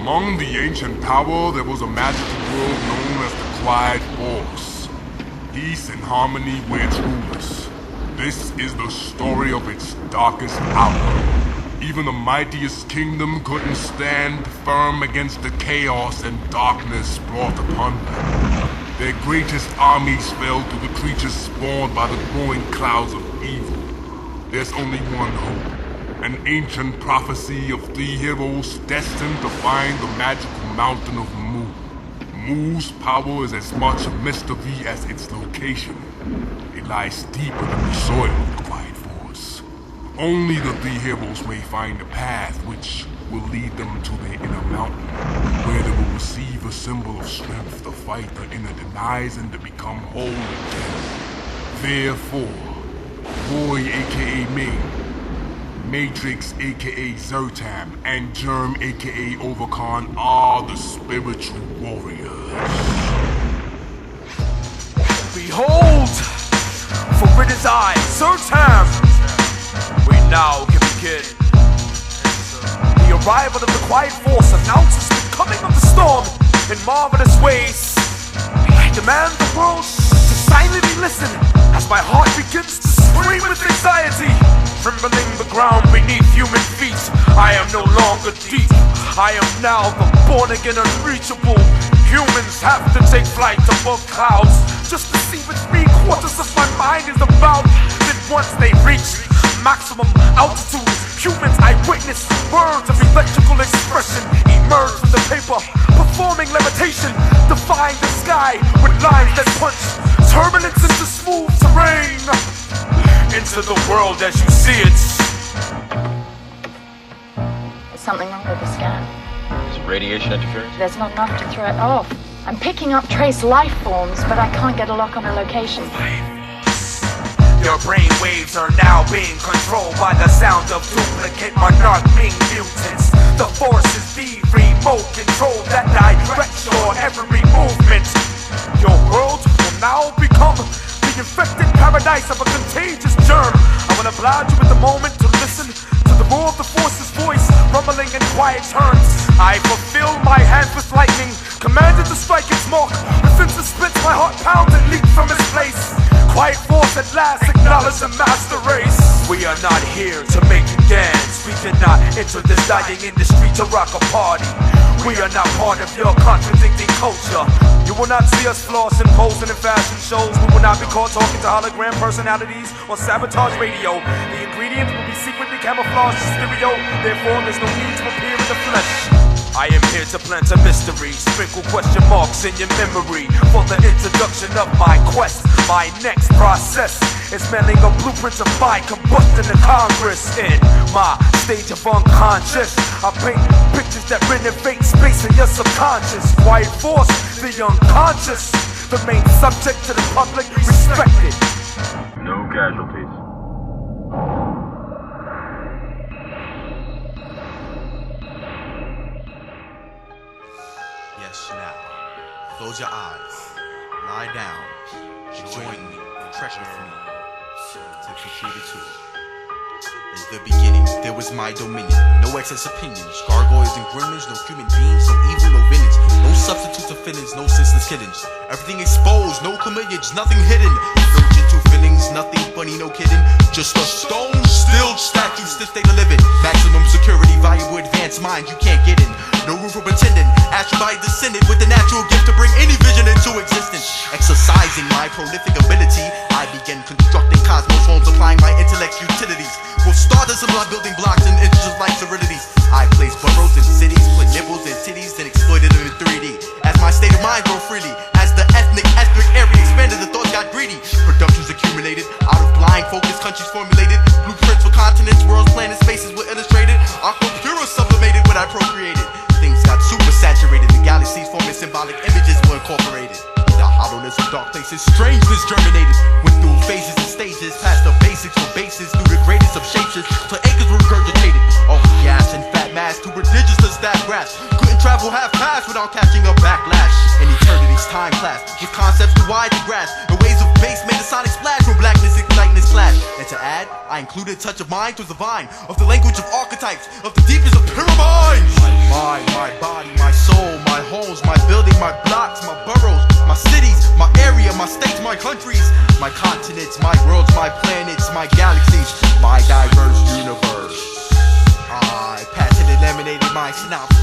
Among the ancient power, there was a magical world known as the Quiet Force. Peace and harmony were its rulers. This is the story of its darkest hour. Even the mightiest kingdom couldn't stand firm against the chaos and darkness brought upon them. Their greatest armies fell to the creatures spawned by the growing clouds of evil. There's only one hope. An ancient prophecy of 3 heroes destined to find the magical mountain of Mu. Mu's power is as much a mystery as its location. It lies deeper than the soil of the Quiet Force. Only the 3 heroes may find a path which will lead them to their inner mountain, where they will receive a symbol of strength to fight the inner denies and to become whole again. Therefore, Roey aka Ming, Matrix aka Zertam, and G.E.R.M aka Overcon are the spiritual warriors. Behold! For it is I, Zertam! We now can begin. The arrival of the Quiet Force announces the coming of the storm in marvelous ways. I demand the world to silently listen as my heart begins to scream with anxiety. Trembling the ground beneath human feet, I am no longer deep. I am now the born-again unreachable. Humans have to take flight above clouds just to see what 3/4 of my mind is about. Then once they reach maximum altitude, humans I witness words of electrical expression emerge from the paper, performing levitation, defying the sky with lines that punch turbulence into smooth terrain. Into the world as you see it. There's something wrong with the scan. Is it radiation interference? There's not enough to throw it off. I'm picking up trace life forms, but I can't get a lock on the location. Your brain waves are now being controlled by the sound of duplicate monarch being mutants. The force is the remote control that directs your every movement. Your world will now become the infected paradise of a contagious germ. I will oblige you with the moment to listen to the roar of the force's voice, rumbling in quiet turns. I fulfill my hands with lightning, commanded to strike its mark. The sense splits, my heart pounds and leaps from its place. Quiet Force at last acknowledge the master race. We are not here to make you dance. We did not enter this dying industry to rock a party. We are not part of your contradicting culture. You will not see us flossing, posing in fashion shows. We will not be caught talking to hologram personalities on Sabotage Radio. The ingredients will be secretly camouflaged in stereo. Therefore, there's no need to appear in the flesh. I am here to plant a mystery, sprinkle question marks in your memory for the introduction of my quest. My next process is mailing a blueprint of my combustion to Congress. In my stage of unconscious, I paint pictures that renovate space in your subconscious. Quiet Force, the unconscious, the main subject to the public respected. No casualties. Now, close your eyes, lie down, and join me, trek with me, to complete it too. In the beginning, there was my dominion, no excess opinions, gargoyles and gremlins, no human beings, no evil, no vintage, no substitute for feelings, no senseless killings. Everything exposed, no chameleons, nothing hidden, no gentle feelings, nothing funny, no kidding. Just a stone, still statue, still state of living. Maximum security, valuable advanced mind, you can't get in. No room for pretending, astral body descended with the natural gift to bring any vision into existence. Exercising my prolific ability, I began constructing cosmos homes, applying my intellect's utilities. With stardust and block building blocks and inches of light serenities. I placed boroughs in cities, put nipples in titties, then exploited them in 3D. As my state of mind grew freely, as the ethnic area expanded, the thoughts got greedy. Productions accumulated, out of blind focus, countries formulated. Blueprints for continents, worlds, planets, spaces were illustrated. Aquapura sublimated what I procreated. Things got super saturated, the galaxies forming symbolic images were incorporated. The hollowness of dark places, strangeness germinated. Went through phases and stages, past the basics for bases, through the greatest of shapes, till acres were regurgitated. All gas and fat mass, too prodigious to stab grass. Couldn't travel half past without catching a backlash. In eternity's time class, with concepts too wide to grasp. The ways of bass made a sonic splash from blackness igniting this clash. And to add, I included a touch of mine to the vine, of the language of archetypes, of the deepest of pyramids. My body,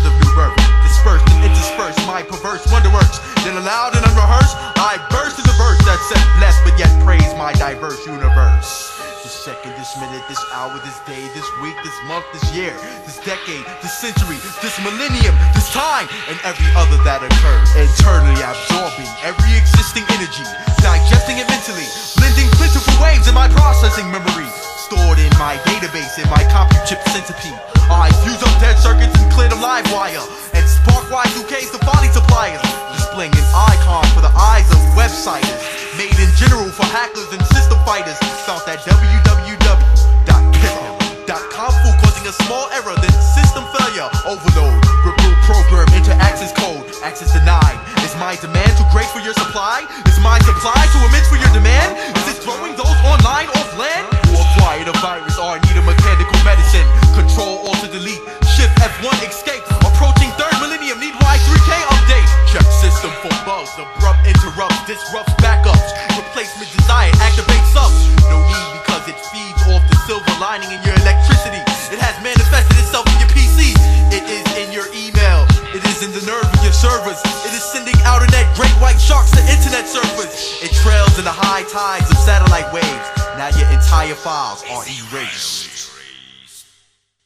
of new birth. Dispersed and interspersed my perverse wonderworks. Then aloud and unrehearsed, I burst into verse that said blessed but yet praise my diverse universe. This second, this minute, this hour, this day, this week, this month, this year, this decade, this century, this millennium, this time, and every other that occurs. Internally absorbing every existing energy, digesting it mentally, blending plentiful waves in my processing memory. Stored in my database, in my compute chip centipede. I fuse up dead circuits and clear the live wire, and spark Y2Ks to body suppliers. Displaying an icon for the eyes of websiters, made in general for hackers and system fighters. Found that www.killer.com fool causing a small error, then system failure, overload, reboot program into access code, access denied. Is my demand too great for your supply? Is my supply too immense for your demand? Is it throwing those online off land? Who acquired a virus or need a mechanical medicine? Control, Alt, delete, Shift F1, escape. Approaching third millennium, need Y3K update. Check system for bugs, abrupt interrupts, disrupts backups. Replacement desired, activate subs. No need because it feeds off the silver lining in your electricity. It has manifested itself in your PC. It is in your email. It is in the nerve of your servers. It is sending out in that great white sharks to internet surfers. It trails in the high tides of satellite waves. Now your entire files are erased.